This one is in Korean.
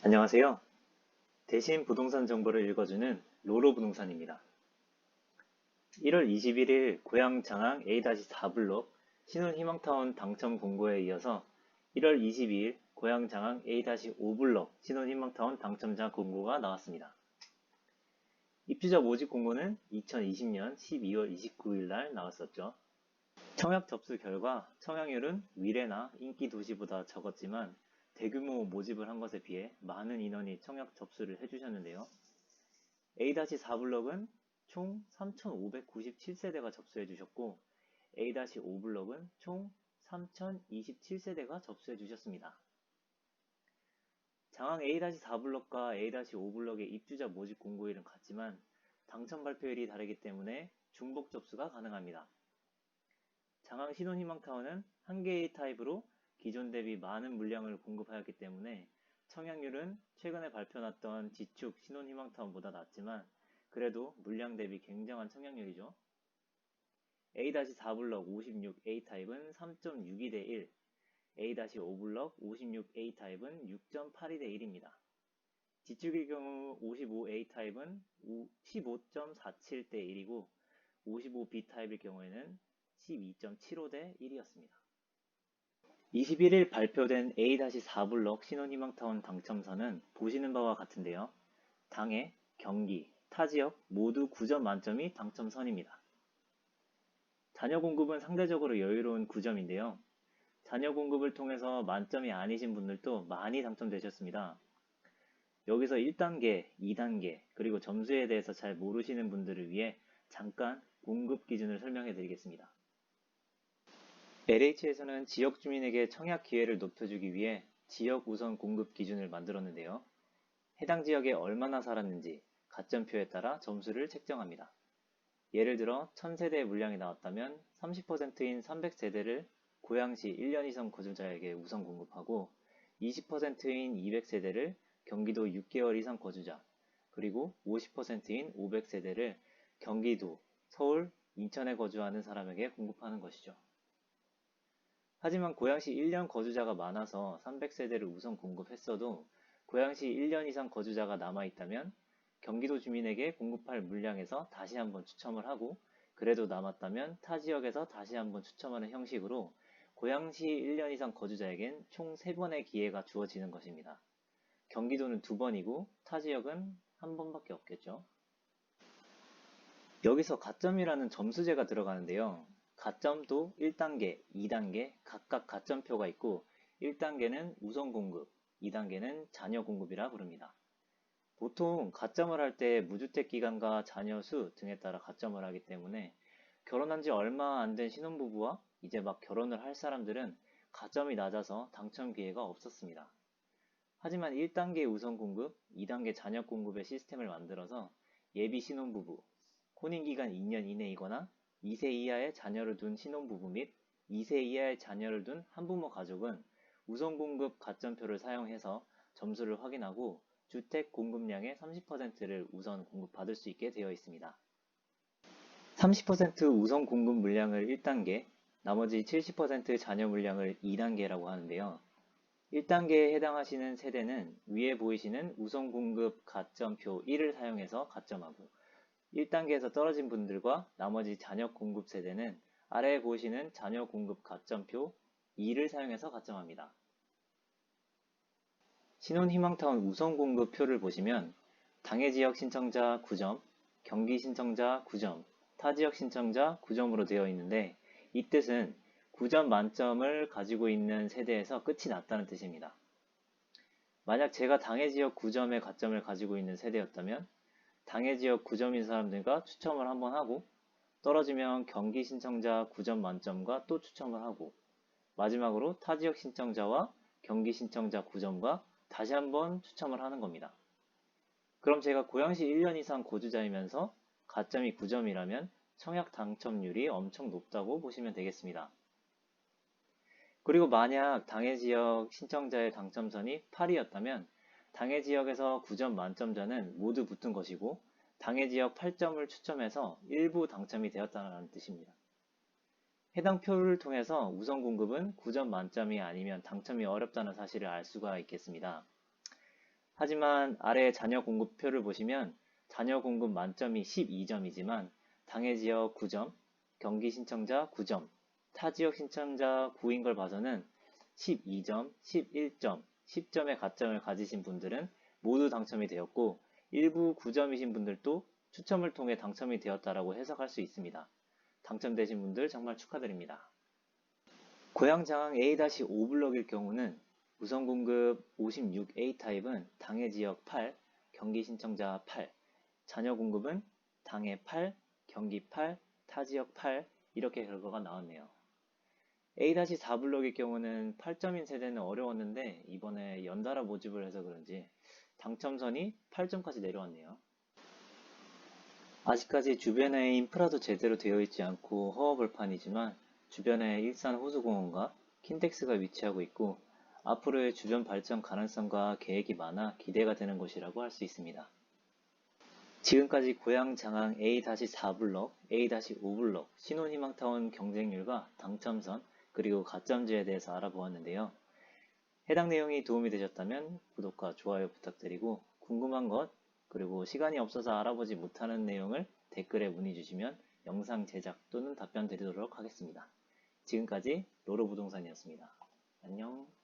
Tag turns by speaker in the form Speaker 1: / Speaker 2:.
Speaker 1: 안녕하세요. 대신 부동산 정보를 읽어주는 로로 부동산입니다. 1월 21일 고양 장항 A-4 블록 신혼희망타운 당첨 공고에 이어서 1월 22일 고양 장항 A-5 블록 신혼희망타운 당첨자 공고가 나왔습니다. 입주자 모집 공고는 2020년 12월 29일 날 나왔었죠. 청약 접수 결과 청약률은 위례나 인기 도시보다 적었지만 대규모 모집을 한 것에 비해 많은 인원이 청약 접수를 해주셨는데요. A-4 블럭은 총 3,597세대가 접수해 주셨고 A-5 블럭은 총 3,027세대가 접수해 주셨습니다. 장항 A-4 블럭과 A-5 블럭의 입주자 모집 공고일은 같지만 당첨 발표일이 다르기 때문에 중복 접수가 가능합니다. 장항 신혼희망타운은 한 개의 타입으로 기존 대비 많은 물량을 공급하였기 때문에 청약률은 최근에 발표났던 지축 신혼희망타운보다 낮지만 그래도 물량 대비 굉장한 청약률이죠. A-4 블럭 56A 타입은 3.62대 1, A-5 블럭 56A 타입은 6.82대 1입니다. 지축의 경우 55A 타입은 15.47대 1이고 55B 타입의 경우에는 12.75대 1이었습니다. 21일 발표된 A-4 블럭 신혼희망타운 당첨선은 보시는 바와 같은데요. 당해, 경기, 타 지역 모두 9점 만점이 당첨선입니다. 자녀 공급은 상대적으로 여유로운 9점인데요. 자녀 공급을 통해서 만점이 아니신 분들도 많이 당첨되셨습니다. 여기서 1단계, 2단계, 그리고 점수에 대해서 잘 모르시는 분들을 위해 잠깐 공급 기준을 설명해 드리겠습니다. LH에서는 지역 주민에게 청약 기회를 높여주기 위해 지역 우선 공급 기준을 만들었는데요. 해당 지역에 얼마나 살았는지 가점표에 따라 점수를 책정합니다. 예를 들어 1000세대의 물량이 나왔다면 30%인 300세대를 고양시 1년 이상 거주자에게 우선 공급하고 20%인 200세대를 경기도 6개월 이상 거주자, 그리고 50%인 500세대를 경기도, 서울, 인천에 거주하는 사람에게 공급하는 것이죠. 하지만 고양시 1년 거주자가 많아서 300세대를 우선 공급했어도 고양시 1년 이상 거주자가 남아있다면 경기도 주민에게 공급할 물량에서 다시 한번 추첨을 하고 그래도 남았다면 타 지역에서 다시 한번 추첨하는 형식으로 고양시 1년 이상 거주자에겐 총 3번의 기회가 주어지는 것입니다. 경기도는 2번이고 타 지역은 1번밖에 없겠죠. 여기서 가점이라는 점수제가 들어가는데요. 가점도 1단계, 2단계 각각 가점표가 있고 1단계는 우선 공급, 2단계는 자녀 공급이라 부릅니다. 보통 가점을 할 때 무주택 기간과 자녀 수 등에 따라 가점을 하기 때문에 결혼한 지 얼마 안 된 신혼부부와 이제 막 결혼을 할 사람들은 가점이 낮아서 당첨 기회가 없었습니다. 하지만 1단계 우선 공급, 2단계 자녀 공급의 시스템을 만들어서 예비 신혼부부, 혼인기간 2년 이내이거나 2세 이하의 자녀를 둔 신혼부부 및 2세 이하의 자녀를 둔 한부모 가족은 우선 공급 가점표를 사용해서 점수를 확인하고 주택 공급량의 30%를 우선 공급받을 수 있게 되어 있습니다. 30% 우선 공급 물량을 1단계, 나머지 70% 자녀 물량을 2단계라고 하는데요. 1단계에 해당하시는 세대는 위에 보이시는 우선 공급 가점표 1을 사용해서 가점하고 1단계에서 떨어진 분들과 나머지 자녀 공급 세대는 아래에 보시는 자녀 공급 가점표 2를 사용해서 가점합니다. 신혼희망타운 우선 공급 표를 보시면 당해 지역 신청자 9점, 경기 신청자 9점, 타 지역 신청자 9점으로 되어 있는데 이 뜻은 9점 만점을 가지고 있는 세대에서 끝이 났다는 뜻입니다. 만약 제가 당해 지역 9점의 가점을 가지고 있는 세대였다면 당해 지역 9점인 사람들과 추첨을 한번 하고 떨어지면 경기 신청자 9점 만점과 또 추첨을 하고 마지막으로 타 지역 신청자와 경기 신청자 9점과 다시 한번 추첨을 하는 겁니다. 그럼 제가 고양시 1년 이상 거주자이면서 가점이 9점이라면 청약 당첨률이 엄청 높다고 보시면 되겠습니다. 그리고 만약 당해 지역 신청자의 당첨선이 8이었다면 당해 지역에서 9점 만점자는 모두 붙은 것이고 당해 지역 8점을 추첨해서 일부 당첨이 되었다는 뜻입니다. 해당 표를 통해서 우선 공급은 9점 만점이 아니면 당첨이 어렵다는 사실을 알 수가 있겠습니다. 하지만 아래 자녀 공급표를 보시면 자녀 공급 만점이 12점이지만 당해 지역 9점, 경기 신청자 9점, 타 지역 신청자 9인 걸 봐서는 12점, 11점, 10점의 가점을 가지신 분들은 모두 당첨이 되었고 일부 9점이신 분들도 추첨을 통해 당첨이 되었다라고 해석할 수 있습니다. 당첨되신 분들 정말 축하드립니다. 고양장항 A-5블럭일 경우는 우선 공급 56A 타입은 당해 지역 8, 경기 신청자 8, 자녀 공급은 당해 8, 경기 8, 타 지역 8 이렇게 결과가 나왔네요. A-4블럭일 경우는 8점인 세대는 어려웠는데 이번에 연달아 모집을 해서 그런지 당첨선이 8점까지 내려왔네요. 아직까지 주변에 인프라도 제대로 되어 있지 않고 허허벌판이지만 주변에 일산 호수공원과 킨텍스가 위치하고 있고 앞으로의 주변 발전 가능성과 계획이 많아 기대가 되는 곳이라고 할 수 있습니다. 지금까지 고양장항 A-4블럭, A-5블럭, 신혼희망타운 경쟁률과 당첨선, 그리고 가점제에 대해서 알아보았는데요. 해당 내용이 도움이 되셨다면 구독과 좋아요 부탁드리고 궁금한 것, 그리고 시간이 없어서 알아보지 못하는 내용을 댓글에 문의 주시면 영상 제작 또는 답변 드리도록 하겠습니다. 지금까지 로로부동산이었습니다. 안녕.